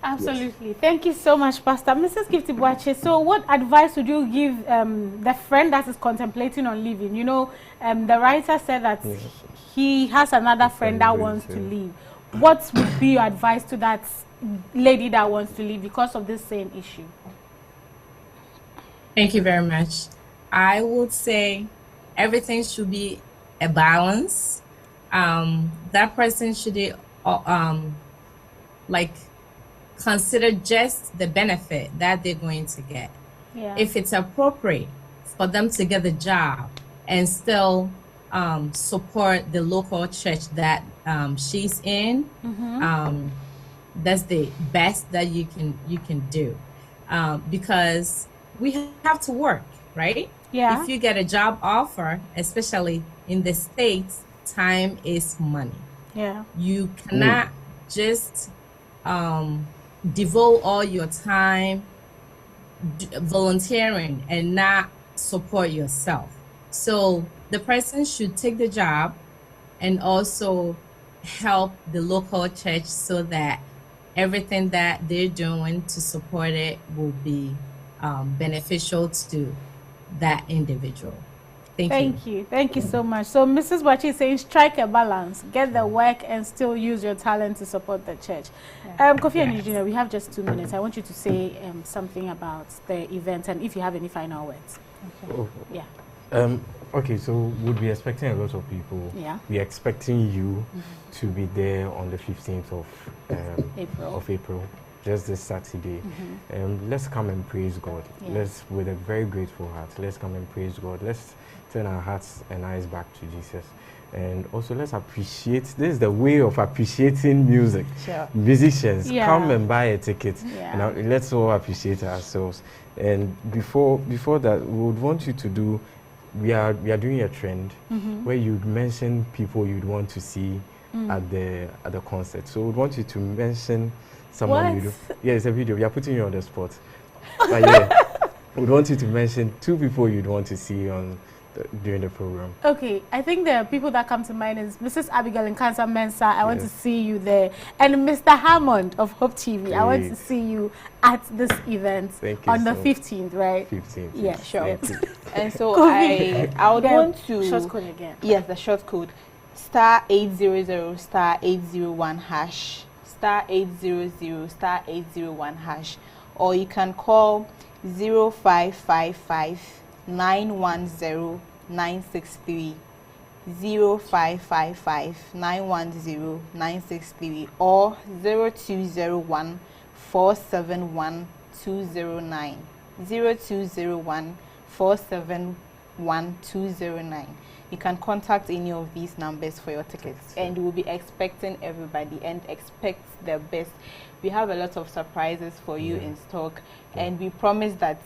Absolutely. Yes. Thank you so much, Pastor. Mrs. Gifty Boache, so what advice would you give the friend that is contemplating on leaving? You know, the writer said that he has another friend that wants to leave. What would be your advice to that lady that wants to leave because of this same issue? Thank you very much. I would say everything should be a balance. That person should consider just the benefit that they're going to get. If it's appropriate for them to get the job and still support the local church that she's in, that's the best that you can do, because we have to work, right? If you get a job offer, especially in the States, time is money. You cannot just devote all your time volunteering and not support yourself. So the person should take the job and also help the local church so that everything that they're doing to support it will be beneficial to that individual. Thank you. Thank you so much. So Mrs. Boache is saying strike a balance, get the work and still use your talent to support the church. Kofi and Eugenia, we have just 2 minutes. I want you to say something about the event and if you have any final words. Okay, so we'll be expecting a lot of people. We're expecting you to be there on the 15th of April, just this Saturday. Let's come and praise God. Let's, with a very grateful heart, let's come and praise God. Let's turn our hearts and eyes back to Jesus. And also let's appreciate, this is the way of appreciating music. Musicians, come and buy a ticket. And let's all appreciate ourselves. And before that, we would want you to do, we are doing a trend where you'd mention people you'd want to see at the concert. So we'd want you to mention someone you do. Yeah, it's a video. We are putting you on the spot. But we'd want you to mention 2 people you'd want to see during the program. Okay, I think the people that come to mind is Mrs. Abigail in Cancer Mensa. I want to see you there. And Mr. Hammond of Hope TV. Great. I want to see you at this event on the 15th, right? 15th. Yeah, sure. And so I would want to... Short code again. Yes, the short code. *800 *801 hash. *800 *801 hash. Or you can call 0555 910 963 0555 910 963 or 0201 471 209. 0201 471 209. You can contact any of these numbers for your tickets, and we'll be expecting everybody and expect the best. We have a lot of surprises for you in stock, and we promise that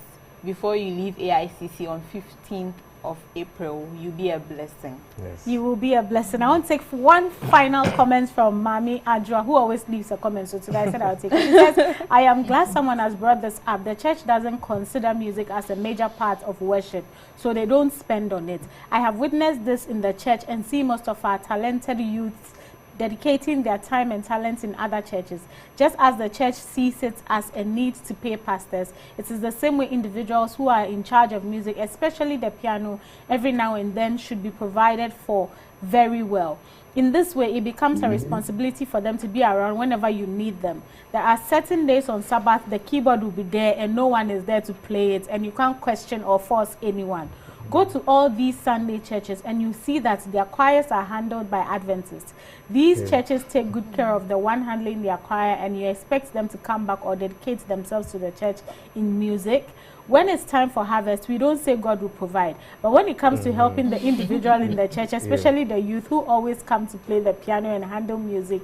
before you leave AICC on 15th of April, you'll be a blessing. Yes. You will be a blessing. I want to take one final comment from Mami Adra, who always leaves a comment. So today I said I'll take it. She says, I am glad someone has brought this up. The church doesn't consider music as a major part of worship, so they don't spend on it. I have witnessed this in the church and see most of our talented youths dedicating their time and talents in other churches. Just as the church sees it as a need to pay pastors, it is the same way individuals who are in charge of music, especially the piano, every now and then should be provided for very well. In this way, it becomes a responsibility for them to be around whenever you need them. There are certain days on Sabbath, the keyboard will be there and no one is there to play it, and you can't question or force anyone. Go to all these Sunday churches and you see that their choirs are handled by Adventists. These churches take good care of the one handling their choir, and you expect them to come back or dedicate themselves to the church in music. When it's time for harvest, we don't say God will provide. But when it comes to helping the individual in the church, especially the youth who always come to play the piano and handle music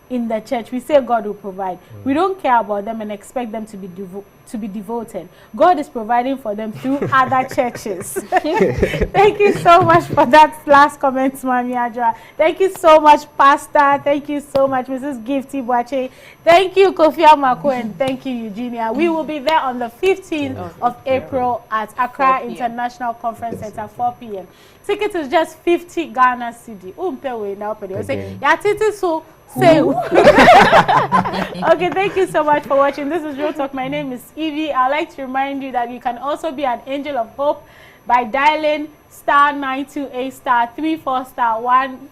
in the church, we say God will provide. We don't care about them and expect them to be devoted. God is providing for them through other churches. Thank you so much for that last comment, Mami Adra. Thank you so much, Pastor. Thank you so much, Mrs. Gifty Boache. Thank you, Kofi Amako, and thank you, Eugenia. We will be there on the 15th of April at Accra International Conference Center, 4 p.m. Ticket is just 50 Ghana cedi. Okay, thank you so much for watching. This is Real Talk. My name is Evie. I'd like to remind you that you can also be an angel of hope by dialing *928 *34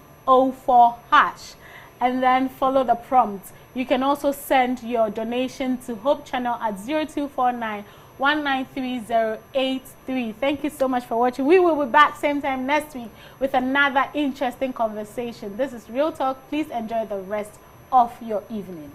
*104# and then follow the prompt. You can also send your donation to Hope Channel at 0249 193083. Thank you so much for watching. We will be back same time next week with another interesting conversation. This is Real Talk. Please enjoy the rest of your evening.